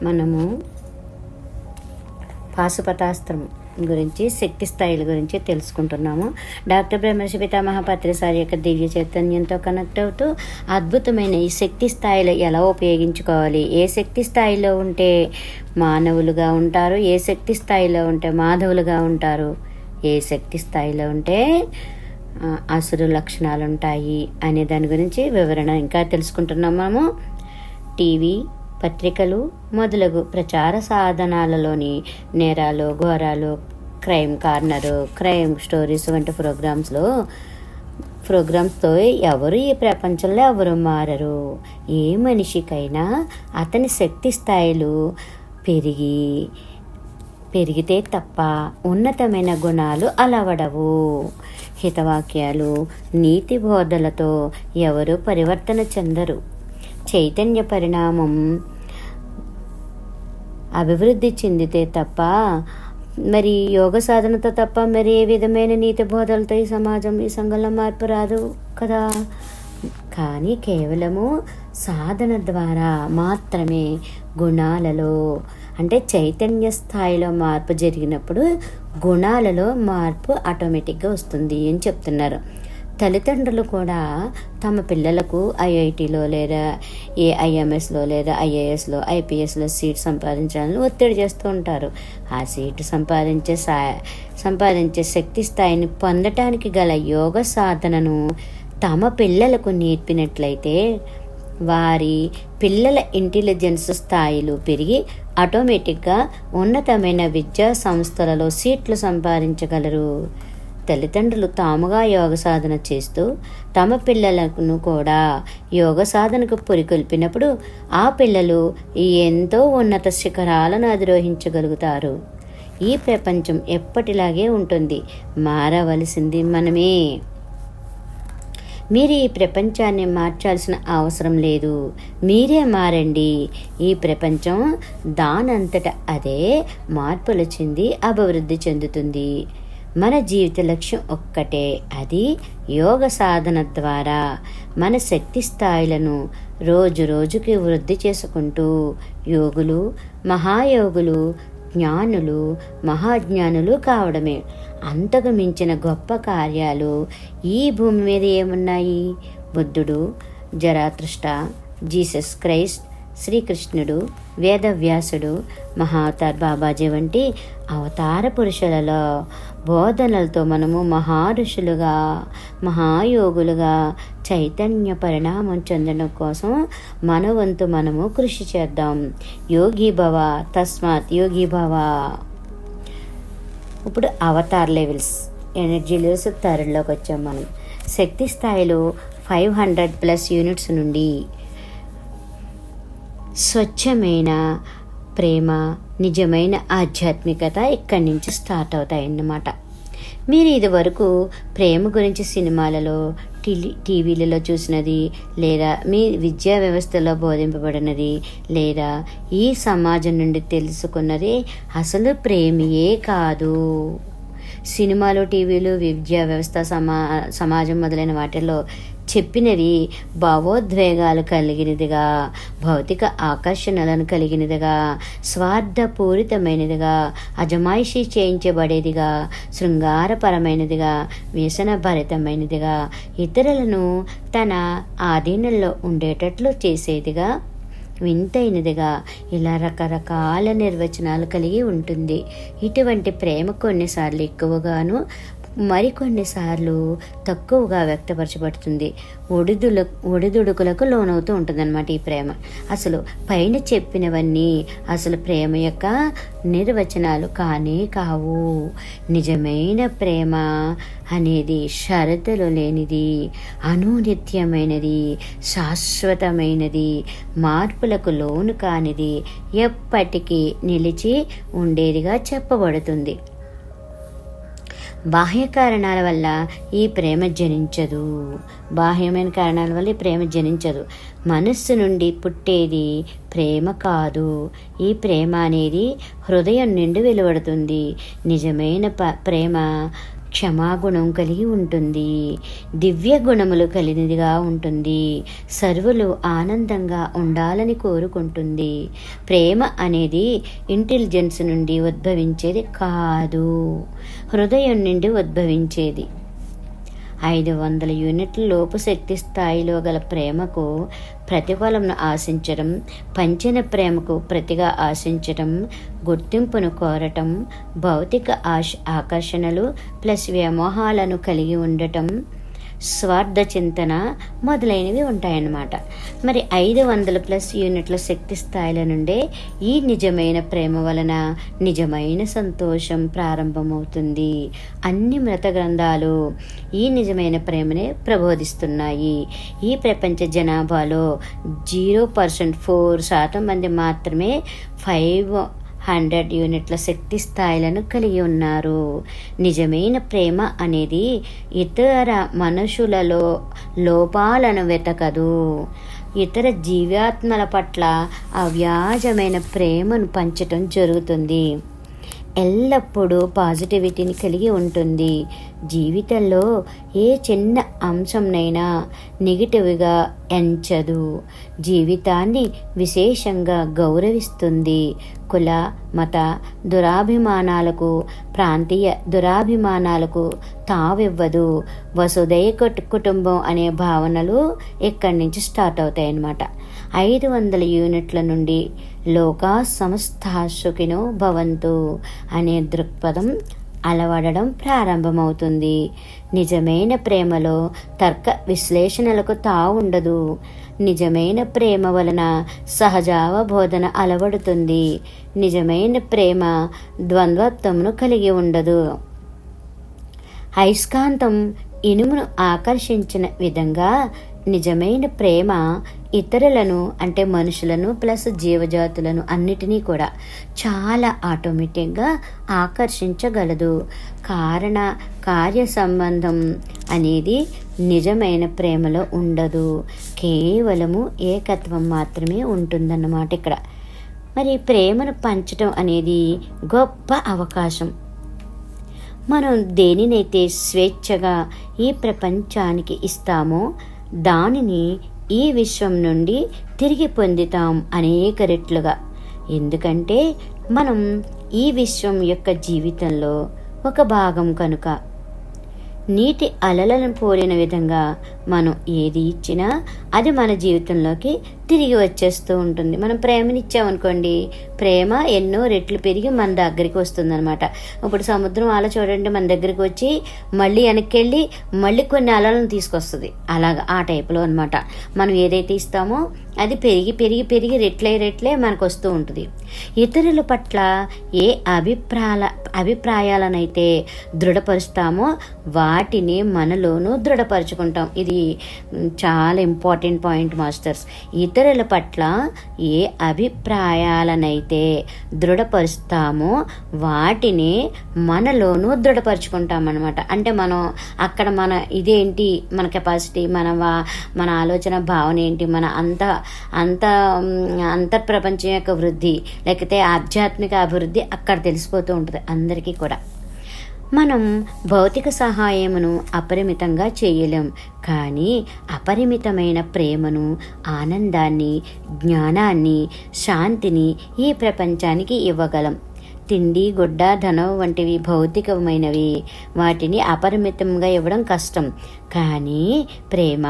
మనము పాశుపతాస్త్రం గురించి, శక్తి స్థాయిల గురించి తెలుసుకుంటున్నాము. డాక్టర్ బ్రహ్మర్షి పితామహ పత్రిసారి యొక్క దివ్య చైతన్యంతో కనెక్ట్ అవుతూ అద్భుతమైన ఈ శక్తి స్థాయిలు ఎలా ఉపయోగించుకోవాలి, ఏ శక్తి స్థాయిలో ఉంటే మానవులుగా ఉంటారు, ఏ శక్తి స్థాయిలో ఉంటే మాధవులుగా ఉంటారు, ఏ శక్తి స్థాయిలో ఉంటే అసురు లక్షణాలు ఉంటాయి అనే దాని గురించి వివరణ ఇంకా తెలుసుకుంటున్నాము. టీవీ, పత్రికలు మొదలగు ప్రచార సాధనాలలోని నేరాలు, ఘోరాలు, క్రైమ్ కార్నరు, క్రైమ్ స్టోరీస్ వంటి ప్రోగ్రామ్స్తో ఎవరు ఈ ప్రపంచంలో ఎవరు మారరు. ఏ మనిషికైనా అతని శక్తి స్థాయిలు పెరిగితే తప్ప ఉన్నతమైన గుణాలు అలవడవు. హితవాక్యాలు, నీతి బోధలతో ఎవరు పరివర్తన చెందరు. చైతన్య పరిణామం అభివృద్ధి చెందితే తప్ప, మరి యోగ సాధనతో తప్ప మరి ఏ విధమైన నీతి బోధలతో ఈ సంఘంలో మార్పు రాదు కదా. కానీ కేవలము సాధన ద్వారా మాత్రమే గుణాలలో, అంటే చైతన్య స్థాయిలో మార్పు జరిగినప్పుడు గుణాలలో మార్పు ఆటోమేటిక్గా వస్తుంది అని చెప్తున్నారు. తల్లిదండ్రులు కూడా తమ పిల్లలకు ఐఐటిలో లేదా ఐఎంఎస్లో లేదా ఐఏఎస్లో ఐపీఎస్లో సీట్ సంపాదించాలని ఒత్తిడి చేస్తూ ఉంటారు. ఆ సీటు సంపాదించే శక్తి స్థాయిని పొందటానికి గల యోగ సాధనను తమ పిల్లలకు నేర్పినట్లయితే వారి పిల్లల ఇంటెలిజెన్స్ స్థాయిలు పెరిగి ఆటోమేటిక్గా ఉన్నతమైన విద్యా సంస్థలలో సీట్లు సంపాదించగలరు. తల్లిదండ్రులు తాముగా యోగ సాధన చేస్తూ తమ పిల్లలను కూడా యోగ సాధనకు పురికొల్పినప్పుడు ఆ పిల్లలు ఎంతో ఉన్నత శిఖరాలను అధిరోహించగలుగుతారు. ఈ ప్రపంచం ఎప్పటిలాగే ఉంటుంది, మారవలసింది మనమే. మీరు ఈ ప్రపంచాన్ని మార్చాల్సిన అవసరం లేదు, మీరే మారండి. ఈ ప్రపంచం దానంతట అదే మార్పులు చెంది అభివృద్ధి చెందుతుంది. మన జీవిత లక్ష్యం ఒక్కటే, అది యోగ సాధన ద్వారా మన శక్తి స్థాయిలను రోజు రోజుకి వృద్ధి చేసుకుంటూ యోగులు, మహాయోగులు, జ్ఞానులు, మహాజ్ఞానులు కావడమే. అంతకు మించిన గొప్ప కార్యాలు ఈ భూమి మీద ఏమున్నాయి? బుద్ధుడు, జరాత్రుష్ట, జీసస్ క్రైస్ట్, శ్రీకృష్ణుడు, వేదవ్యాసుడు, మహావతార్ బాబాజీ వంటి అవతార పురుషులలో బోధనలతో మనము మహారుషులుగా, మహాయోగులుగా చైతన్య పరిణామం చెందడం కోసం మన వంతు మనము కృషి చేద్దాం. యోగి భవ, తస్మాత్ యోగి భవ. ఇప్పుడు అవతార్ లెవెల్స్, ఎనర్జీ లెవెల్స్ థర్డ్లోకి వచ్చాం మనం. శక్తి స్థాయిలో 500+ యూనిట్స్ నుండి స్వచ్ఛమైన ప్రేమ, నిజమైన ఆధ్యాత్మికత ఇక్కడి నుంచి స్టార్ట్ అవుతాయన్నమాట. మీరు ఇదివరకు ప్రేమ గురించి సినిమాలలో, టీవీలలో చూసినది, లేదా మీ విద్యా వ్యవస్థలో బోధింపబడినది, లేదా ఈ సమాజం నుండి తెలుసుకున్నది అసలు ప్రేమియే కాదు. సినిమాలు, టీవీలు, విద్యా వ్యవస్థ, సమాజం మొదలైన వాటిల్లో చెప్పినవి భావోద్వేగాలు కలిగినదిగా, భౌతిక ఆకర్షణలను కలిగినదిగా, స్వార్థపూరితమైనదిగా, అజమాయిషీ చేయించబడేదిగా, శృంగారపరమైనదిగా, వ్యసనభరితమైనదిగా, ఇతరులను తన ఆధీనంలో ఉండేటట్లు చేసేదిగా, వింతైనదిగా, ఇలా రకరకాల నిర్వచనాలు కలిగి ఉంటుంది. ఇటువంటి ప్రేమ కొన్నిసార్లు ఎక్కువగాను, మరికొన్నిసార్లు తక్కువగా వ్యక్తపరచబడుతుంది. ఒడిదుడుకులకు లోనవుతూ ఉంటుందన్నమాట ఈ ప్రేమ. అసలు పైన చెప్పినవన్నీ అసలు ప్రేమ యొక్క నిర్వచనాలు కానే కావు. నిజమైన ప్రేమ అనేది షరతులు లేనిది, అనునిత్యమైనది, శాశ్వతమైనది, మార్పులకు లోను కానిది, ఎప్పటికీ నిలిచి ఉండేదిగా చెప్పబడుతుంది. బాహ్య కారణాల వల్ల ఈ ప్రేమ జనించదు. బాహ్యమైన కారణాల వల్ల ఈ ప్రేమ జనించదు. మనస్సు నుండి పుట్టేది ప్రేమ కాదు. ఈ ప్రేమ అనేది హృదయం నుండి వెలువడుతుంది. నిజమైన ప్రేమ క్షమాగుణం కలిగి ఉంటుంది, దివ్య గుణములు కలిగినదిగా ఉంటుంది, సర్వులు ఆనందంగా ఉండాలని కోరుకుంటుంది. ప్రేమ అనేది ఇంటెలిజెన్స్ నుండి ఉద్భవించేది కాదు, హృదయం నుండి ఉద్భవించేది. 500 యూనిట్ల లోపు శక్తి స్థాయిలో గల ప్రేమకు ప్రతిఫలంను ఆశించడం, పంచిన ప్రేమకు ప్రతిగా ఆశించడం, గుర్తింపును కోరటం, భౌతిక ఆకర్షణలు ప్లస్ వ్యామోహాలను కలిగి ఉండటం, స్వార్థ చింతన మొదలైనవి ఉంటాయన్నమాట. మరి 500+ యూనిట్ల శక్తి స్థాయిల నుండే ఈ నిజమైన ప్రేమ వలన నిజమైన సంతోషం ప్రారంభమవుతుంది. అన్ని మత గ్రంథాలు ఈ నిజమైన ప్రేమనే ప్రబోధిస్తున్నాయి. ఈ ప్రపంచ జనాభాలో 0.4% మంది మాత్రమే 500 యూనిట్ల శక్తి స్థాయిలను కలిగి ఉన్నారు. నిజమైన ప్రేమ అనేది ఇతర మనుషులలో లోపాలను వెతకదు, ఇతర జీవాత్మల పట్ల అవ్యాజమైన ప్రేమను పంచటం జరుగుతుంది. ఎల్లప్పుడూ పాజిటివిటీని కలిగి ఉంటుంది. జీవితంలో ఏ చిన్న అంశంనైనా నెగిటివ్గా ఎంచదు. జీవితాన్ని విశేషంగా గౌరవిస్తుంది. కుల మత దురాభిమానాలకు, ప్రాంతీయ దురాభిమానాలకు తావివ్వదు. వసుదైక కుటుంబం అనే భావనలు ఇక్కడి నుంచి స్టార్ట్ అవుతాయి అన్నమాట. 500 యూనిట్ల నుండి లోకా సమస్తా సుఖినో భవంతు అనే దృక్పథం అలవడడం ప్రారంభమవుతుంది. నిజమైన ప్రేమలో తర్క విశ్లేషణలకు తావుండదు. నిజమైన ప్రేమ వలన సహజావబోధన అలవడుతుంది. నిజమైన ప్రేమ ద్వంద్వత్వమును కలిగి ఉండదు. అయస్కాంతం ఇనుమును ఆకర్షించిన విధంగా నిజమైన ప్రేమ ఇతరులను అంటే మనుషులను ప్లస్ జీవజాతులను అన్నిటినీ కూడా చాలా ఆటోమేటిక్గా ఆకర్షించగలదు. కారణ కార్య సంబంధం అనేది నిజమైన ప్రేమలో ఉండదు. కేవలము ఏకత్వం మాత్రమే ఉంటుందన్నమాట ఇక్కడ. మరి ప్రేమను పంచడం అనేది గొప్ప అవకాశం. మనం దేనినైతే స్వేచ్ఛగా ఈ ప్రపంచానికి ఇస్తామో దానిని ఈ విశ్వం నుండి తిరిగి పొందుతాం అనేక రెట్లుగా. ఎందుకంటే మనం ఈ విశ్వం యొక్క జీవితంలో ఒక భాగం కనుక. నీటి అలలను పోలిన విధంగా మనం ఏది ఇచ్చినా అది మన జీవితంలోకి తిరిగి వచ్చేస్తూ ఉంటుంది. మనం ప్రేమనిచ్చామనుకోండి, ప్రేమ ఎన్నో రెట్లు పెరిగి మన దగ్గరికి వస్తుందన్నమాట. ఇప్పుడు సముద్రం అల చూడండి, మన దగ్గరికి వచ్చి మళ్ళీ వెనక్కి వెళ్ళి మళ్ళీ కొన్ని అలలను తీసుకొస్తుంది. అలాగా ఆ టైపులో అనమాట. మనం ఏదైతే ఇస్తామో అది పెరిగి పెరిగి పెరిగి రెట్లే మనకు వస్తూ ఉంటుంది. ఇతరుల పట్ల ఏ అభిప్రాయాలనైతే దృఢపరుస్తామో వాటిని మనలోనూ దృఢపరుచుకుంటాం. ఇది చాలా ఇంపార్టెంట్ పాయింట్ మాస్టర్స్. ఇతరుల పట్ల ఏ అభిప్రాయాలనైతే దృఢపరుస్తామో వాటిని మనలోనూ దృఢపరుచుకుంటాం అన్నమాట. అంటే మనం అక్కడ మన ఇదేంటి, మన కెపాసిటీ, మన ఆలోచన భావన ఏంటి, మన అంతర్ప్రపంచం యొక్క వృద్ధి లేకపోతే ఆధ్యాత్మిక అభివృద్ధి అక్కడ తెలిసిపోతూ ఉంటుంది అందరికీ కూడా. మనం భౌతిక సహాయమును అపరిమితంగా చేయలేం, కానీ అపరిమితమైన ప్రేమను, ఆనందాన్ని, జ్ఞానాన్ని, శాంతిని ఈ ప్రపంచానికి ఇవ్వగలం. తిండి, గుడ్డ, ధనం వంటివి భౌతికమైనవి. వాటిని అపరిమితంగా ఇవ్వడం కష్టం. కానీ ప్రేమ,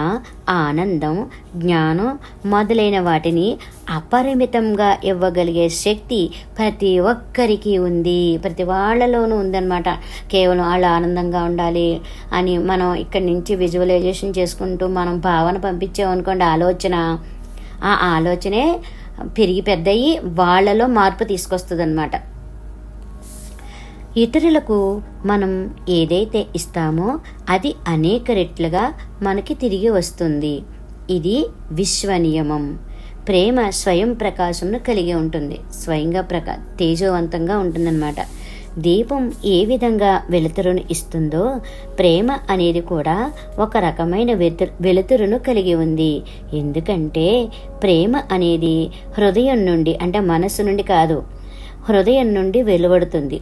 ఆనందం, జ్ఞానం మొదలైన వాటిని అపరిమితంగా ఇవ్వగలిగే శక్తి ప్రతి ఒక్కరికి ఉంది, ప్రతి వాళ్ళలోనూ ఉందన్నమాట. కేవలం వాళ్ళు ఆనందంగా ఉండాలి అని మనం ఇక్కడి నుంచి విజువలైజేషన్ చేసుకుంటూ మనం భావన పంపించామనుకోండి, ఆ ఆలోచనే పెరిగి పెద్దయి వాళ్ళలో మార్పు తీసుకొస్తుంది అన్నమాట. ఇతరులకు మనం ఏదైతే ఇస్తామో అది అనేక రెట్లుగా మనకి తిరిగి వస్తుంది. ఇది విశ్వనియమం. ప్రేమ స్వయం ప్రకాశంను కలిగి ఉంటుంది, స్వయంగా తేజోవంతంగా ఉంటుందన్నమాట. దీపం ఏ విధంగా వెలుతురును ఇస్తుందో ప్రేమ అనేది కూడా ఒక రకమైన వెలుతురును కలిగి ఉంది. ఎందుకంటే ప్రేమ అనేది హృదయం నుండి, అంటే మనసు నుండి కాదు, హృదయం నుండి వెలువడుతుంది.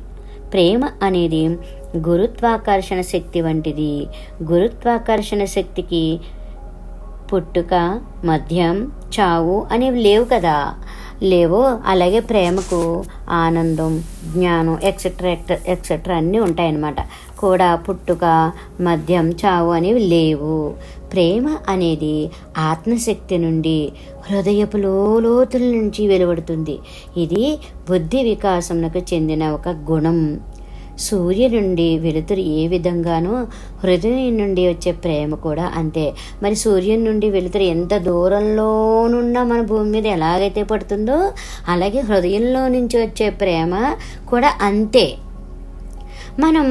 ప్రేమ అనేది గురుత్వాకర్షణ శక్తి వంటిది. గురుత్వాకర్షణ శక్తికి పుట్టుక, మద్యం, చావు అనేవి లేవు కదా, లేవో అలాగే ప్రేమకు ఆనందం, జ్ఞానం ఎక్సెట్రా ఎక్సెట్రా అన్నీ ఉంటాయన్నమాట. కూడా పుట్టుక, మద్యం, చావు అనేవి లేవు. ప్రేమ అనేది ఆత్మశక్తి నుండి, హృదయపు లోతుల నుంచి వెలువడుతుంది. ఇది బుద్ధి వికాసమునకు చెందిన ఒక గుణం. సూర్యు నుండి వెలుతురు ఏ విధంగానో హృదయం నుండి వచ్చే ప్రేమ కూడా అంతే. మరి సూర్యుని నుండి వెలుతురు ఎంత దూరంలోనున్నా మన భూమి మీద ఎలాగైతే పడుతుందో అలాగే హృదయంలో నుంచి వచ్చే ప్రేమ కూడా అంతే. మనం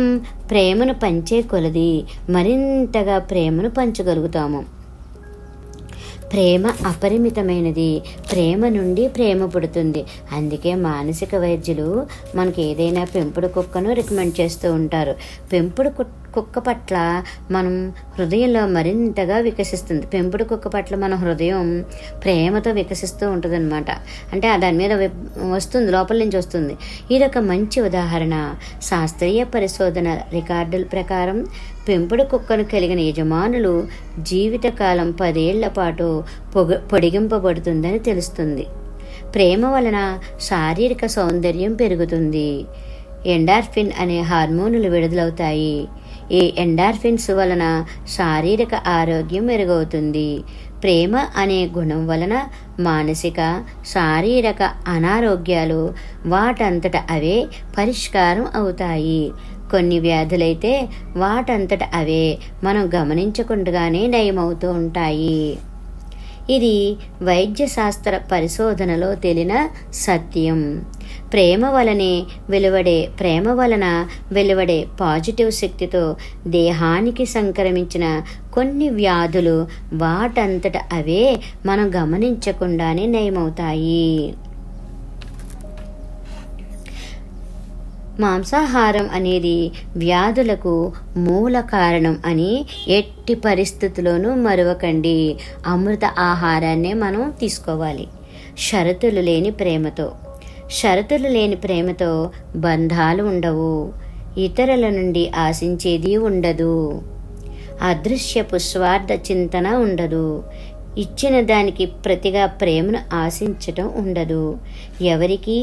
ప్రేమను పంచే కొలది మరింతగా ప్రేమను పంచగలుగుతాము. ప్రేమ అపరిమితమైనది. ప్రేమ నుండి ప్రేమ పుడుతుంది. అందుకే మానసిక వైద్యులు మనకి ఏదైనా పెంపుడు కుక్కను రికమెండ్ చేస్తూ ఉంటారు. పెంపుడు కుక్క పట్ల మనం హృదయంలో మరింతగా వికసిస్తుంది. పెంపుడు కుక్క పట్ల మన హృదయం ప్రేమతో వికసిస్తూ ఉంటుంది అనమాట. అంటే దాని మీద వస్తుంది, లోపల నుంచి వస్తుంది. ఇదొక మంచి ఉదాహరణ. శాస్త్రీయ పరిశోధన రికార్డుల ప్రకారం పెంపుడు కుక్కను కలిగిన యజమానులు జీవితకాలం 10 ఏళ్ల పాటు పొడిగింపబడుతుందని తెలుస్తుంది. ప్రేమ వలన శారీరక సౌందర్యం పెరుగుతుంది. ఎండార్ఫిన్ అనే హార్మోనులు విడుదలవుతాయి. ఈ ఎండార్ఫిన్స్ వలన శారీరక ఆరోగ్యం మెరుగవుతుంది. ప్రేమ అనే గుణం వలన మానసిక, శారీరక అనారోగ్యాలు వాటంతట అవే పరిష్కారం అవుతాయి. కొన్ని వ్యాధులైతే వాటంతట అవే మనం గమనించకుండానే నయమవుతూ ఉంటాయి. ఇది వైద్య శాస్త్ర పరిశోధనలో తేలిన సత్యం. ప్రేమ వలన వెలువడే పాజిటివ్ శక్తితో దేహానికి సంక్రమించిన కొన్ని వ్యాధులు వాటంతట అవే మనం గమనించకుండానే నయమవుతాయి. మాంసాహారం అనేది వ్యాధులకు మూల కారణం అని ఎట్టి పరిస్థితుల్లోనూ మరవకండి. అమృత ఆహారాన్నే మనం తీసుకోవాలి. షరతులు లేని ప్రేమతో బంధాలు ఉండవు. ఇతరుల నుండి ఆశించేది ఉండదు. అదృశ్యపు స్వార్థ చింతన ఉండదు. ఇచ్చిన దానికి ప్రతిగా ప్రేమను ఆశించటం ఉండదు. ఎవరికి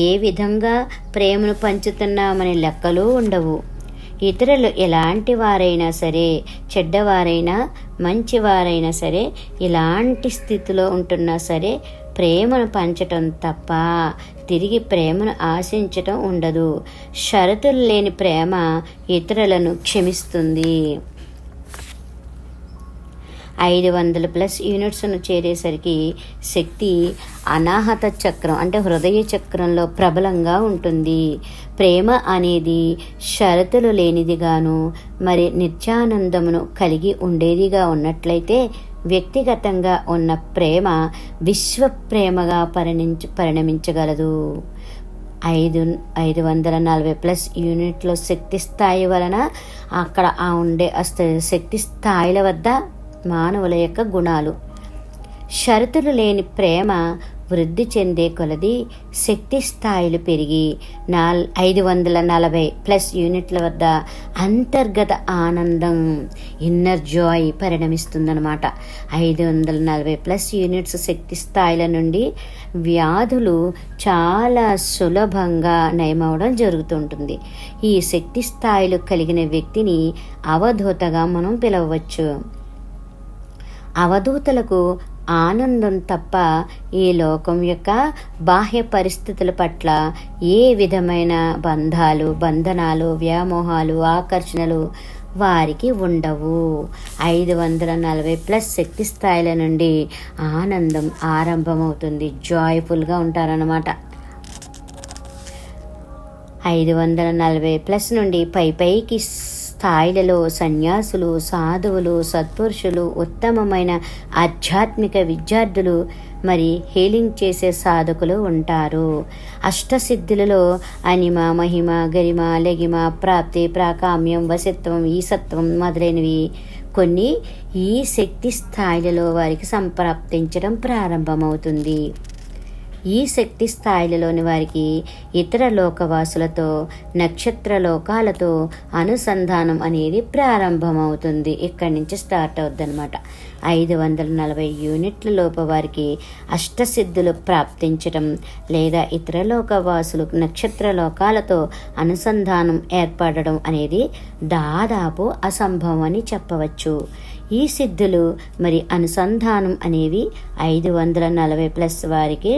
ఏ విధంగా ప్రేమను పంచుతున్నామనే లెక్కలు ఉండవు. ఇతరులు ఎలాంటి వారైనా సరే, చెడ్డవారైనా మంచివారైనా సరే, ఇలాంటి స్థితిలో ఉంటున్నా సరే ప్రేమను పంచటం తప్ప తిరిగి ప్రేమను ఆశించటం ఉండదు. షరతులు లేని ప్రేమ ఇతరులను క్షమిస్తుంది. 500+ యూనిట్స్ను చేరేసరికి శక్తి అనాహత చక్రం అంటే హృదయ చక్రంలో ప్రబలంగా ఉంటుంది. ప్రేమ అనేది షరతులు లేనిదిగాను మరి నిత్యానందమును కలిగి ఉండేదిగా ఉన్నట్లయితే వ్యక్తిగతంగా ఉన్న ప్రేమ విశ్వ ప్రేమగా పరిణమించగలదు. 540+ యూనిట్ల శక్తి స్థాయి వలన అక్కడ ఉండే శక్తి స్థాయిల వద్ద మానవుల యొక్క గుణాలు. షరతులు లేని ప్రేమ వృద్ధి చెందే కొలది శక్తి స్థాయిలు పెరిగి 540+ యూనిట్ల వద్ద అంతర్గత ఆనందం, ఇన్నర్ జాయ్ పరిణమిస్తుందన్నమాట. 540+ యూనిట్స్ శక్తి స్థాయిల నుండి వ్యాధులు చాలా సులభంగా నయమవడం జరుగుతుంటుంది. ఈ శక్తి స్థాయిలు కలిగిన వ్యక్తిని అవధూతగా మనం పిలవవచ్చు. అవధూతలకు ఆనందం తప్ప ఈ లోకం యొక్క బాహ్య పరిస్థితుల పట్ల ఏ విధమైన బంధనాలు, వ్యామోహాలు, ఆకర్షణలు వారికి ఉండవు. 540+ శక్తి స్థాయిల నుండి ఆనందం ఆరంభమవుతుంది. జాయ్ఫుల్గా ఉంటారన్నమాట. 540+ నుండి పైకి స్థాయిలలో సన్యాసులు, సాధువులు, సత్పురుషులు, ఉత్తమమైన ఆధ్యాత్మిక విద్యార్థులు మరి హీలింగ్ చేసే సాధకులు ఉంటారు. అష్టసిద్ధులలో అనిమ, మహిమ, గరిమ, లగిమ, ప్రాప్తి, ప్రాకామ్యం, వశత్వం, ఈసత్వం మొదలైనవి కొన్ని ఈ శక్తి స్థాయిలలో వారికి సంప్రాప్తించడం ప్రారంభమవుతుంది. ఈ శక్తి స్థాయిలలోని వారికి ఇతర లోకవాసులతో, నక్షత్ర లోకాలతో అనుసంధానం అనేది ప్రారంభమవుతుంది. ఇక్కడి నుంచి స్టార్ట్ అవుద్ది అనమాట. 540 యూనిట్ల లోపు వారికి అష్టసిద్ధులు ప్రాప్తించటం లేదా ఇతర లోకవాసులు నక్షత్ర లోకాలతో అనుసంధానం ఏర్పడడం అనేది దాదాపు అసంభవం అని చెప్పవచ్చు. ఈ సిద్ధులు మరి అనుసంధానం అనేవి 540+ వారికి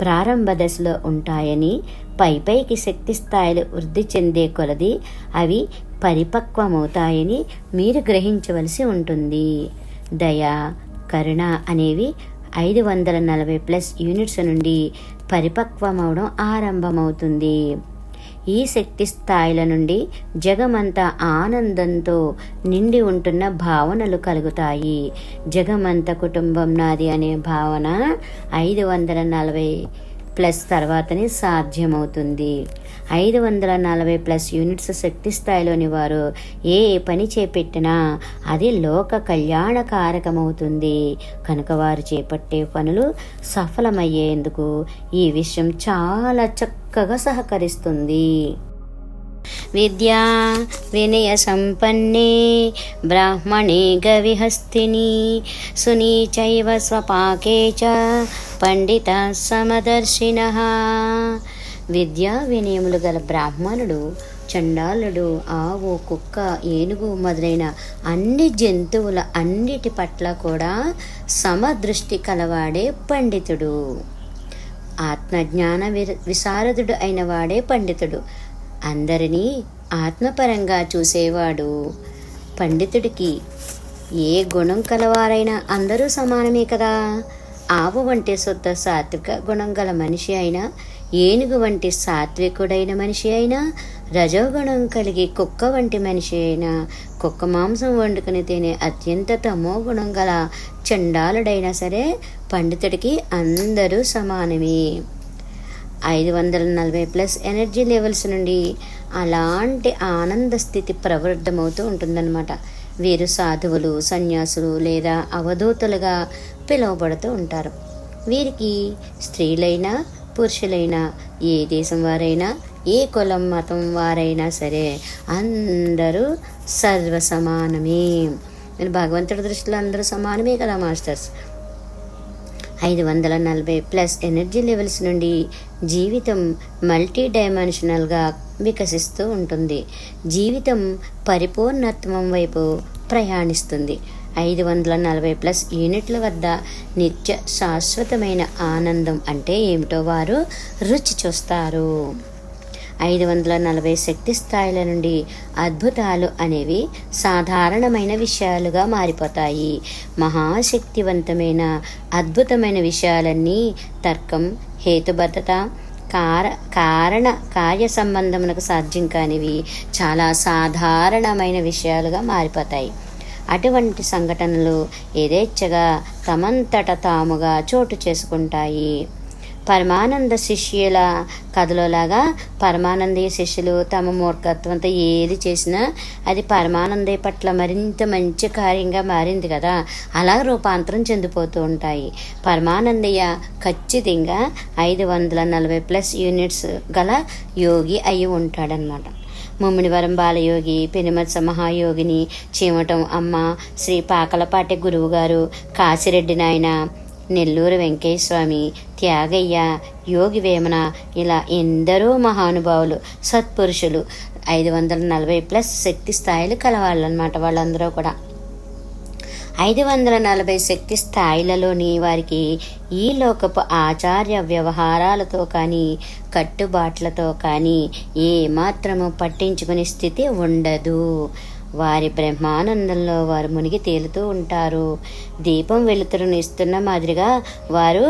ప్రారంభ దశలో ఉంటాయని, పైకి శక్తి స్థాయిలు వృద్ధి చెందే కొలది అవి పరిపక్వమవుతాయని మీరు గ్రహించవలసి ఉంటుంది. దయ, కరుణ అనేవి 540+ యూనిట్స్ నుండి పరిపక్వమవడం ఆరంభమవుతుంది. ఈ శక్తి స్థాయిల నుండి జగమంతా ఆనందంతో నిండి ఉంటున్న భావనలు కలుగుతాయి. జగమంత కుటుంబం నాది అనే భావన 540+ తర్వాతనే సాధ్యమవుతుంది. 540+ యూనిట్స్ శక్తి స్థాయిలోని వారు ఏ పని చేపట్టినా అది లోక కళ్యాణకారకమవుతుంది. కనుక వారు చేపట్టే పనులు సఫలమయ్యేందుకు ఈ విషయం చాలా చక్కగా సహకరిస్తుంది. విద్యా వినయ సంపన్నే బ్రాహ్మణే గవిహస్తిని సునీచైవ స్వపాకే చ పండిత సమదర్శినః. విద్యా వినయములు గల బ్రాహ్మణుడు, చండాలుడు, ఆవు, కుక్క, ఏనుగు మొదలైన అన్ని జంతువుల అన్నిటి పట్ల కూడా సమదృష్టి కలవాడే పండితుడు. ఆత్మజ్ఞాన విశారదుడు అయిన వాడే పండితుడు. అందరినీ ఆత్మపరంగా చూసేవాడు. పండితుడికి ఏ గుణం కలవారైనా అందరూ సమానమే కదా. ఆవు వంటి శుద్ధ సాత్విక గుణం గల మనిషి అయినా, ఏనుగు వంటి సాత్వికుడైన మనిషి అయినా, రజోగుణం కలిగి కుక్క వంటి మనిషి అయినా, కుక్క మాంసం వండుకుని తినే అత్యంత తమో గుణం గల చండాలుడైనా సరే పండితుడికి అందరూ సమానమే. 540+ ఎనర్జీ లెవెల్స్ నుండి అలాంటి ఆనంద స్థితి ప్రవృద్ధమవుతూ ఉంటుందన్నమాట. వీరు సాధువులు, సన్యాసులు లేదా అవధూతలుగా పిలువబడుతూ ఉంటారు. వీరికి స్త్రీలైనా పురుషులైనా, ఏ దేశం వారైనా, ఏ కులం మతం వారైనా సరే అందరూ సర్వసమానమే. భగవంతుడి దృష్టిలో అందరూ సమానమే కదా మాస్టర్స్. 540+ ఎనర్జీ లెవెల్స్ నుండి జీవితం మల్టీ డైమెన్షనల్గా వికసిస్తూ ఉంటుంది. జీవితం పరిపూర్ణత్వం వైపు ప్రయాణిస్తుంది. 540+ యూనిట్ల వద్ద నిత్య శాశ్వతమైన ఆనందం అంటే ఏమిటో వారు రుచి చూస్తారు. 540 శక్తి స్థాయిల నుండి అద్భుతాలు అనేవి సాధారణమైన విషయాలుగా మారిపోతాయి. మహాశక్తివంతమైన అద్భుతమైన విషయాలన్నీ తర్కం, హేతుబద్ధత, కారణ కార్య సంబంధమునకు సాధ్యం కానివి చాలా సాధారణమైన విషయాలుగా మారిపోతాయి. అటువంటి సంఘటనలు యథేచ్ఛగా తమంతట తాముగా చోటు చేసుకుంటాయి. పరమానంద శిష్యుల కథలోలాగా పరమానందీయ శిష్యులు తమ మూర్ఖత్వంతో ఏది చేసినా అది పరమానందయ్య పట్ల మరింత మంచి కార్యంగా మారింది కదా, అలా రూపాంతరం చెందిపోతూ ఉంటాయి. పరమానందయ్య ఖచ్చితంగా 540+ యూనిట్స్ గల యోగి అయి ఉంటాడనమాట. ముమ్మిడివరం బాలయోగి, పెనుమత్స మహాయోగిని, చీమటం అమ్మ, శ్రీ పాకలపాటి గురువుగారు, కాశిరెడ్డి నాయన, నెల్లూరు వెంకయ్య స్వామి, త్యాగయ్య, యోగి వేమన, ఇలా ఎందరో మహానుభావులు, సత్పురుషులు 540+ శక్తి స్థాయిలు కలవాళ్ళనమాట. వాళ్ళందరూ కూడా 540 శక్తి స్థాయిలలోని వారికి ఈ లోకపు ఆచార్య వ్యవహారాలతో కానీ కట్టుబాట్లతో కానీ ఏ మాత్రము పట్టించుకునే స్థితి ఉండదు. వారి బ్రహ్మానందంలో వారు మునిగి తేలుతూ ఉంటారు. దీపం వెలుతురును ఇస్తున్న మాదిరిగా వారు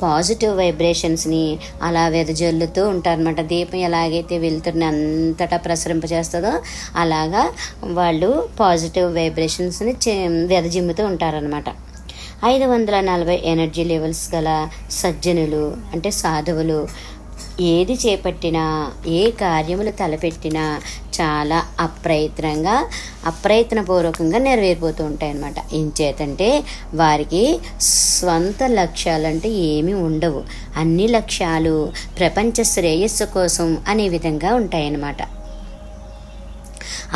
పాజిటివ్ వైబ్రేషన్స్ని అలా వెదజల్లుతూ ఉంటారన్నమాట. దీపం ఎలాగైతే వెలుతురుని అంతటా ప్రసరింపజేస్తుందో అలాగా వాళ్ళు పాజిటివ్ వైబ్రేషన్స్ని వెదజిమ్ముతూ ఉంటారనమాట. 540 ఎనర్జీ లెవెల్స్ గల సజ్జనులు అంటే సాధువులు ఏది చేపట్టినా, ఏ కార్యములు తలపెట్టినా చాలా అప్రయత్నంగా అప్రయత్నపూర్వకంగా నెరవేరిపోతూ ఉంటాయి అన్నమాట. ఏం చేతంటే వారికి స్వంత లక్ష్యాలంటే ఏమీ ఉండవు. అన్ని లక్ష్యాలు ప్రపంచ శ్రేయస్సు కోసం అనే విధంగా ఉంటాయన్నమాట.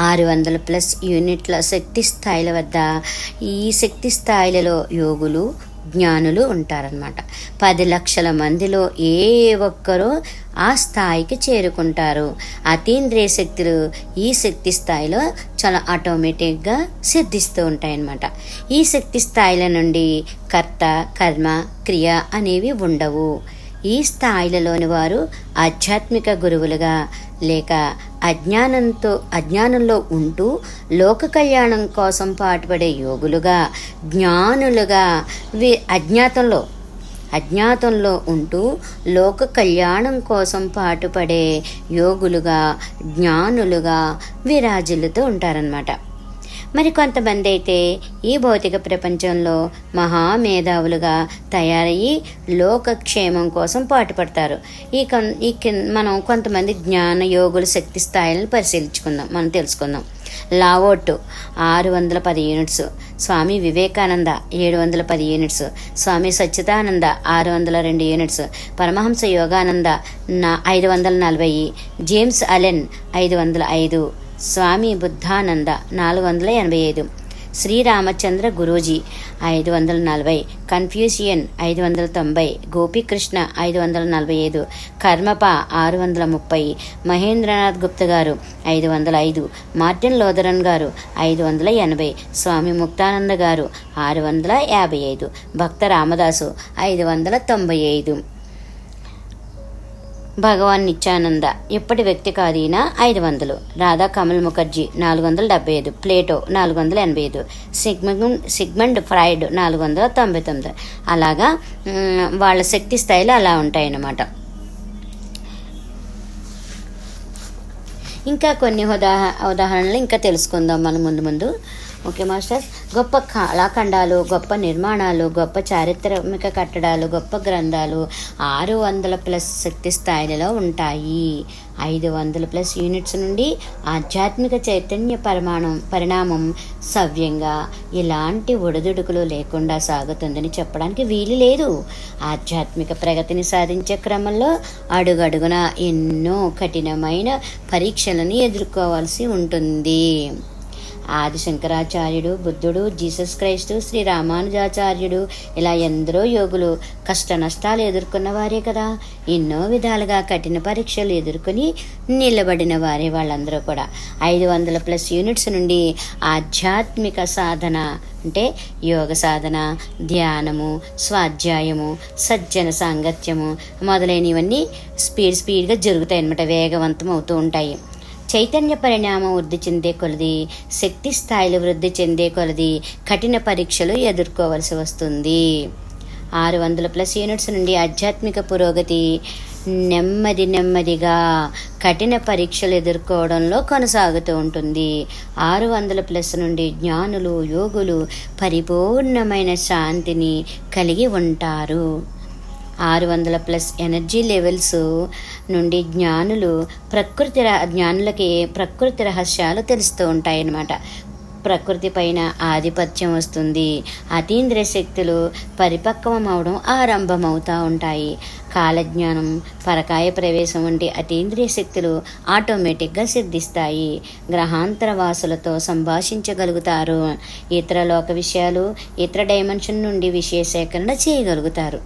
600+ యూనిట్ల శక్తి స్థాయిల వద్ద ఈ శక్తి స్థాయిలలో యోగులు, జ్ఞానులు ఉంటారనమాట. 10 లక్షల మందిలో ఏ ఒక్కరూ ఆ స్థాయికి చేరుకుంటారు. అతీంద్రియ శక్తులు ఈ శక్తి స్థాయిలో చాలా ఆటోమేటిక్గా సిద్ధిస్తూ ఉంటాయన్నమాట. ఈ శక్తి స్థాయిల నుండి కర్త, కర్మ, క్రియ అనేవి ఉండవు. ఈ స్థాయిలలోని వారు ఆధ్యాత్మిక గురువులుగా లేక అజ్ఞానంలో ఉంటూ లోక కళ్యాణం కోసం పాటుపడే యోగులుగా, జ్ఞానులుగా, అజ్ఞాతంలో ఉంటూ లోక కళ్యాణం కోసం పాటుపడే యోగులుగా, జ్ఞానులుగా విరాజిల్లుతూ ఉంటారన్నమాట. మరి కొంతమంది అయితే ఈ భౌతిక ప్రపంచంలో మహామేధావులుగా తయారయ్యి లోకక్షేమం కోసం పాటుపడతారు. మనం కొంతమంది జ్ఞాన యోగుల శక్తి స్థాయిలను మనం తెలుసుకుందాం. లావోట్ 610 units, Swami Vivekananda 710 units, Swami Sachchidananda 602 units, Paramahansa Yogananda 540, James Allen 505, Swami Buddhananda 485, Sriramachandra Guruji 540, Confucian 590, Gopikrishna 545, Karmapa 630, Mahendranath Gupta గారు 505, మార్టిన్ లోథరన్ గారు 580, స్వామి ముక్తానంద గారు 655, భక్త రామదాసు 595, భగవాన్ నిత్యానంద ఇప్పటి వ్యక్తి కాదీన 500, Radha Kamal Mukherjee 475, Plato 485, Sigmund Freud 499. అలాగా వాళ్ళ శక్తి స్థాయిలు అలా ఉంటాయన్నమాట. ఇంకా కొన్ని ఉదాహరణలు ఇంకా తెలుసుకుందాం మనం ముందు. Okay masters. గొప్ప కళాఖండాలు, గొప్ప నిర్మాణాలు, గొప్ప చారిత్రక కట్టడాలు, గొప్ప గ్రంథాలు 600+ శక్తి స్థాయిలలో ఉంటాయి. 500+ యూనిట్స్ నుండి ఆధ్యాత్మిక చైతన్య పరిణామం సవ్యంగా ఎలాంటి ఒడిదుడుకులు లేకుండా సాగుతుందని చెప్పడానికి వీలు లేదు. ఆధ్యాత్మిక ప్రగతిని సాధించే క్రమంలో అడుగడుగున ఎన్నో కఠినమైన పరీక్షలను ఎదుర్కోవాల్సి ఉంటుంది. ఆది శంకరాచార్యుడు, బుద్ధుడు, జీసస్ క్రైస్టు, శ్రీ రామానుజాచార్యుడు ఇలా ఎందరో యోగులు కష్ట నష్టాలు ఎదుర్కొన్న వారే కదా. ఎన్నో విధాలుగా కఠిన పరీక్షలు ఎదుర్కొని నిలబడిన వారే వాళ్ళందరూ కూడా. 500+ యూనిట్స్ నుండి ఆధ్యాత్మిక సాధన అంటే యోగ సాధన, ధ్యానము, స్వాధ్యాయము, సజ్జన సాంగత్యము మొదలైనవన్నీ స్పీడ్గా జరుగుతాయి అన్నమాట. వేగవంతం అవుతూ ఉంటాయి. చైతన్య పరిణామం వృద్ధి చెందే కొలది, శక్తి స్థాయిలు వృద్ధి చెందే కొలది కఠిన పరీక్షలు ఎదుర్కోవలసి వస్తుంది. 600+ యూనిట్స్ నుండి ఆధ్యాత్మిక పురోగతి నెమ్మదిగా కఠిన పరీక్షలు ఎదుర్కోవడంలో కొనసాగుతూ ఉంటుంది. 600+ నుండి జ్ఞానులు, యోగులు పరిపూర్ణమైన శాంతిని కలిగి ఉంటారు. 600+ ఎనర్జీ లెవెల్స్ నుండి జ్ఞానులకి ప్రకృతి రహస్యాలు తెలుస్తూ ఉంటాయి అన్నమాట. ప్రకృతి పైన ఆధిపత్యం వస్తుంది. అతీంద్రియ శక్తులు పరిపక్వం అవడం ఆరంభమవుతూ ఉంటాయి. కాలజ్ఞానం, పరకాయ ప్రవేశం వంటి అతీంద్రియ శక్తులు ఆటోమేటిక్గా సిద్ధిస్తాయి. గ్రహాంతర వాసులతో సంభాషించగలుగుతారు. ఇతర లోక విషయాలు, ఇతర డైమెన్షన్ నుండి విషయ సేకరణ చేయగలుగుతారు.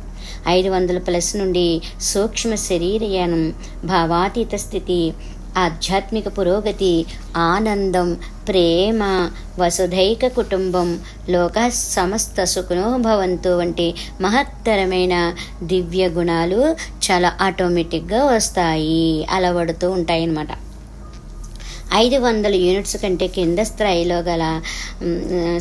500+ నుండి సూక్ష్మ శరీరయానం, భావాతీత స్థితి, ఆధ్యాత్మిక పురోగతి, ఆనందం, ప్రేమ, వసుధైక కుటుంబం, లోక సమస్త సుఖనో భవంతు వంటి మహత్తరమైన దివ్య గుణాలు చాలా ఆటోమేటిక్గా వస్తాయి, అలవడుతూ ఉంటాయి అన్నమాట. 500 యూనిట్స్ కంటే కింద స్థాయిలో గల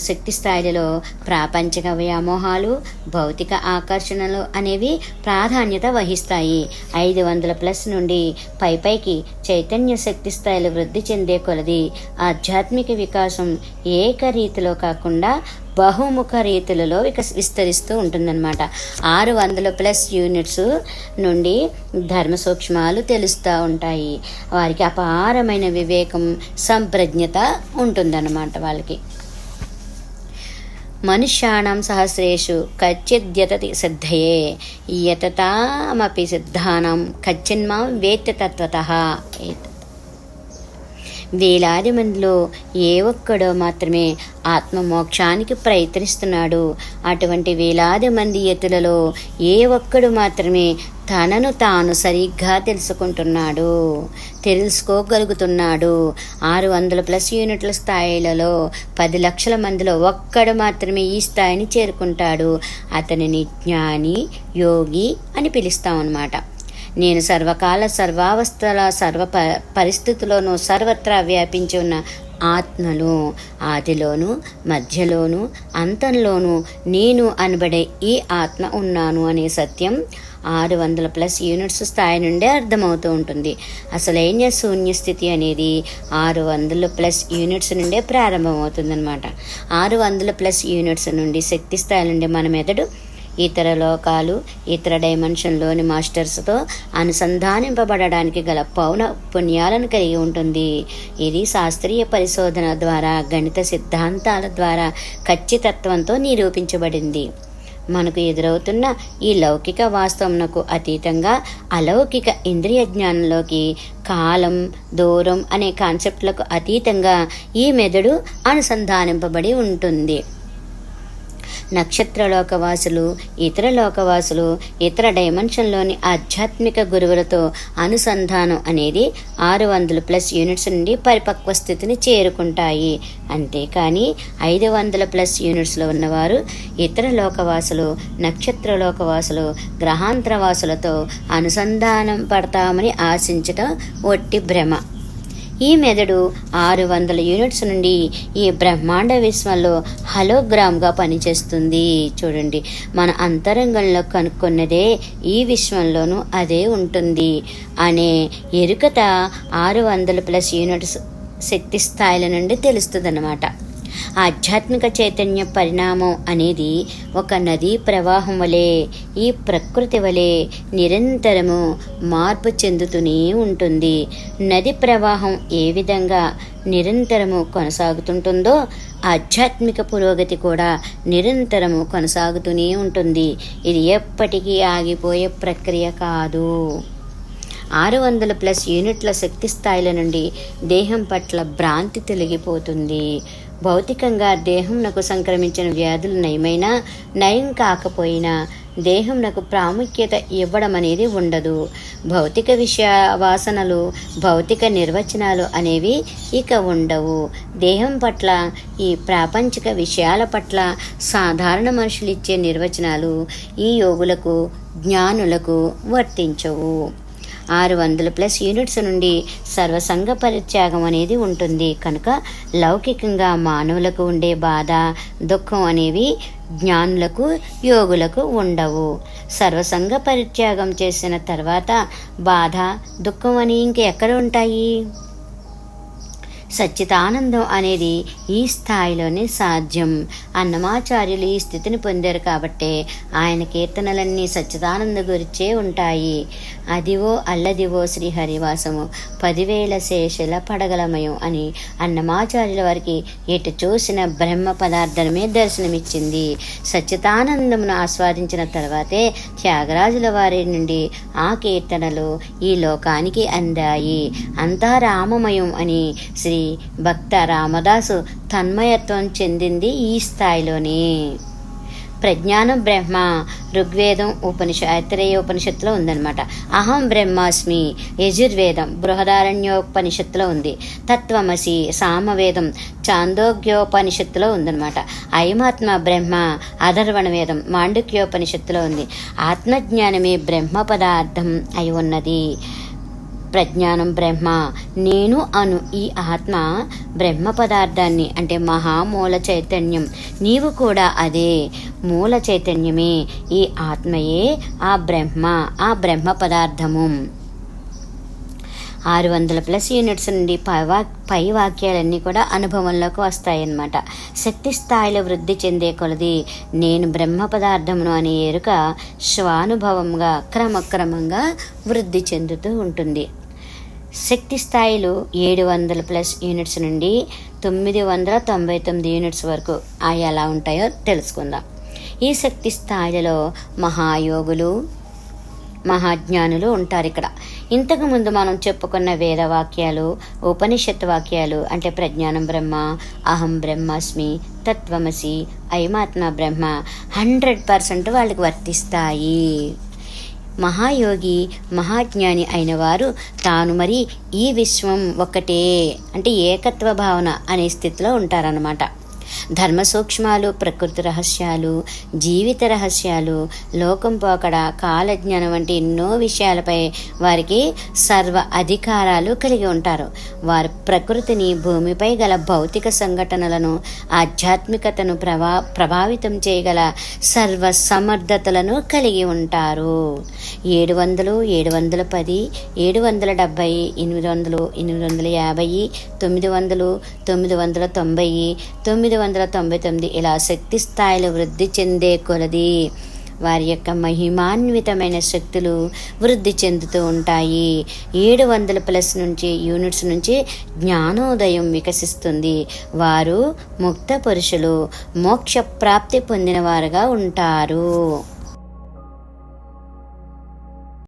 శక్తి స్థాయిలలో ప్రాపంచిక వ్యామోహాలు, భౌతిక ఆకర్షణలు అనేవి ప్రాధాన్యత వహిస్తాయి. 500+ నుండి పైకి చైతన్య శక్తి స్థాయిలు వృద్ధి చెందే కొలది ఆధ్యాత్మిక వికాసం ఏకరీతిలో కాకుండా బహుముఖ రీతులలో విస్తరిస్తూ ఉంటుందన్నమాట. 600+ యూనిట్స్ నుండి ధర్మ సూక్ష్మాలు తెలుస్తూ ఉంటాయి. వారికి అపారమైన వివేకం, సంప్రజ్ఞత ఉంటుందన్నమాట వాళ్ళకి. మనుష్యాణం సహస్రేషు కచ్చిద్యతతి సిద్ధయే యతతామపి సిద్ధానం కచ్చిన్మాం వేత్త తత్వతః. వేలాది మందిలో ఏ ఒక్కడో మాత్రమే ఆత్మమోక్షానికి ప్రయత్నిస్తున్నాడు. అటువంటి వేలాది మంది యతులలో ఏ ఒక్కడు మాత్రమే తనను తాను సరిగ్గా తెలుసుకోగలుగుతున్నాడు. 600+ యూనిట్ల స్థాయిలలో 10 లక్షల మందిలో ఒక్కడు మాత్రమే ఈ స్థాయిని చేరుకుంటాడు. అతనిని జ్ఞాని, యోగి అని పిలుస్తామన్నమాట. నేను సర్వకాల, సర్వావస్థల, పరిస్థితుల్లోనూ సర్వత్రా వ్యాపించి ఉన్న ఆత్మలు, ఆదిలోను, మధ్యలోను, అంతంలోనూ నేను అనబడే ఈ ఆత్మ ఉన్నాను అనే సత్యం 600+ యూనిట్స్ స్థాయి నుండే అర్థమవుతూ ఉంటుంది. అసలైన శూన్యస్థితి అనేది 600+ యూనిట్స్ నుండే ప్రారంభమవుతుందన్నమాట. 600+ యూనిట్స్ నుండి శక్తి స్థాయి నుండి మన మెదడు ఇతర లోకాలు, ఇతర డైమెన్షన్లోని మాస్టర్స్తో అనుసంధానింపబడడానికి గల పుణ్యాలను కలిగి ఉంటుంది. ఇది శాస్త్రీయ పరిశోధన ద్వారా, గణిత సిద్ధాంతాల ద్వారా ఖచ్చితత్వంతో నిరూపించబడింది. మనకు ఎదురవుతున్న ఈ లౌకిక వాస్తవంకు అతీతంగా అలౌకిక ఇంద్రియ జ్ఞానంలోకి, కాలం, దూరం అనే కాన్సెప్ట్లకు అతీతంగా ఈ మెదడు అనుసంధానింపబడి ఉంటుంది. నక్షత్రలోకవాసులు, ఇతర లోకవాసులు, ఇతర డైమెన్షన్లోని ఆధ్యాత్మిక గురువులతో అనుసంధానం అనేది 600+ యూనిట్స్ నుండి పరిపక్వ స్థితిని చేరుకుంటాయి. అంతేకాని 500+ యూనిట్స్లో ఉన్నవారు ఇతర లోకవాసులు, నక్షత్రలోకవాసులు, గ్రహాంతరవాసులతో అనుసంధానం పడతామని ఆశించటం ఒట్టి భ్రమ. ఈ మెదడు 600 యూనిట్స్ నుండి ఈ బ్రహ్మాండ విశ్వంలో హలోగ్రామ్గా పనిచేస్తుంది. చూడండి, మన అంతరంగంలో కనుక్కున్నదే ఈ విశ్వంలోనూ అదే ఉంటుంది అనే ఎరుకత 600+ యూనిట్స్ శక్తి స్థాయిల నుండి తెలుస్తుందన్నమాట. ఆధ్యాత్మిక చైతన్య పరిణామం అనేది ఒక నదీ ప్రవాహం వలె, ఈ ప్రకృతి వలె నిరంతరము మార్పు చెందుతూనే ఉంటుంది. నది ప్రవాహం ఏ విధంగా నిరంతరము కొనసాగుతుంటుందో ఆధ్యాత్మిక పురోగతి కూడా నిరంతరము కొనసాగుతూనే ఉంటుంది. ఇది ఎప్పటికీ ఆగిపోయే ప్రక్రియ కాదు. 600+ యూనిట్ల శక్తి స్థాయిల నుండి దేహం పట్ల భ్రాంతి తొలగిపోతుంది. భౌతికంగా దేహంనకు సంక్రమించిన వ్యాధులు నయం కాకపోయినా దేహంనకు ప్రాముఖ్యత ఇవ్వడం అనేది ఉండదు. భౌతిక వాసనలు, భౌతిక నిర్వచనాలు అనేవి ఇక ఉండవు. దేహం పట్ల, ఈ ప్రాపంచిక విషయాల పట్ల సాధారణ మనుషులు ఇచ్చే నిర్వచనాలు ఈ యోగులకు, జ్ఞానులకు వర్తించవు. 600+ యూనిట్స్ నుండి సర్వసంగ పరిత్యాగం అనేది ఉంటుంది. కనుక లౌకికంగా మానవులకు ఉండే బాధ, దుఃఖం అనేవి జ్ఞానులకు, యోగులకు ఉండవు. సర్వసంగ పరిత్యాగం చేసిన తర్వాత బాధ, దుఃఖం అని ఇంకెక్కడ ఉంటాయి? సచ్చిదానందం అనేది ఈ స్థాయిలోనే సాధ్యం. అన్నమాచార్యులు ఈ స్థితిని పొందారు కాబట్టే ఆయన కీర్తనలన్నీ సచ్చిదానంద గురించే ఉంటాయి. అదివో అల్లదివో శ్రీహరివాసము 10,000 శేషుల పడగలమయం అని అన్నమాచార్యుల వారికి ఎటు చూసిన బ్రహ్మ పదార్థమే దర్శనమిచ్చింది. సచ్చిదానందమును ఆస్వాదించిన తర్వాతే త్యాగరాజుల వారి నుండి ఆ కీర్తనలు ఈ లోకానికి అందాయి. అంతా రామమయం అని శ్రీ భక్త రామదాసు తన్మయత్వం చెందింది ఈ స్థాయిలోనే. ప్రజ్ఞానం బ్రహ్మ ఋగ్వేదం ఐతరేయ ఉపనిషత్తులో ఉందన్నమాట. అహం బ్రహ్మాస్మి యజుర్వేదం బృహదారణ్యోపనిషత్తులో ఉంది. తత్వమసి సామవేదం చాందోగ్యోపనిషత్తులో ఉందన్నమాట. అయమాత్మ బ్రహ్మ అధర్వణ వేదం మాండుక్యోపనిషత్తులో ఉంది. ఆత్మజ్ఞానమే బ్రహ్మ పదార్థం అయి ఉన్నది. ప్రజ్ఞానం బ్రహ్మ, నేను అను ఈ ఆత్మ బ్రహ్మ పదార్థాన్ని, అంటే మహామూల చైతన్యం. నీవు కూడా అదే మూల చైతన్యమే. ఈ ఆత్మయే ఆ బ్రహ్మ పదార్థము. 600+ యూనిట్స్ నుండి పై వాక్యాలన్నీ కూడా అనుభవంలోకి వస్తాయన్నమాట. శక్తి స్థాయిలో వృద్ధి చెందే కొలది నేను బ్రహ్మ పదార్థమును అనే ఎరుక స్వానుభవంగా క్రమక్రమంగా వృద్ధి చెందుతూ ఉంటుంది. శక్తి స్థాయిలు 700+ యూనిట్స్ నుండి 999 యూనిట్స్ వరకు అవి ఎలా ఉంటాయో తెలుసుకుందాం. ఈ శక్తి స్థాయిలలో మహాయోగులు, మహాజ్ఞానులు ఉంటారు. ఇక్కడ ఇంతకుముందు మనం చెప్పుకున్న వేదవాక్యాలు, ఉపనిషత్ వాక్యాలు అంటే ప్రజ్ఞానం బ్రహ్మ, అహం బ్రహ్మాస్మి, తత్వమసి, అయమాత్మ బ్రహ్మ 100% వాళ్ళకి వర్తిస్తాయి. మహాయోగి, మహాజ్ఞాని అయిన వారు తాను మరి ఈ విశ్వం ఒక్కటే అంటే ఏకత్వ భావన అనే స్థితిలో ఉంటారన్నమాట. ధర్మ సూక్ష్మాలు, ప్రకృతి రహస్యాలు, జీవిత రహస్యాలు, లోకం పోకడ, కాలజ్ఞానం వంటి ఎన్నో విషయాలపై వారికి సర్వ అధికారాలు కలిగి ఉంటారు. వారు ప్రకృతిని, భూమిపై గల భౌతిక సంఘటనలను, ఆధ్యాత్మికతను ప్రభావితం చేయగల సర్వ సమర్థతలను కలిగి ఉంటారు. 700, 710, 770, 800, 850, 900, 990, 999 ఇలా శక్తి స్థాయిలో వృద్ధి చెందే కొలది వారి యొక్క మహిమాన్వితమైన శక్తులు వృద్ధి చెందుతూ ఉంటాయి. 700+ నుంచి యూనిట్స్ నుంచి జ్ఞానోదయం వికసిస్తుంది. వారు ముక్త పురుషులు, మోక్ష ప్రాప్తి పొందిన వారుగా ఉంటారు.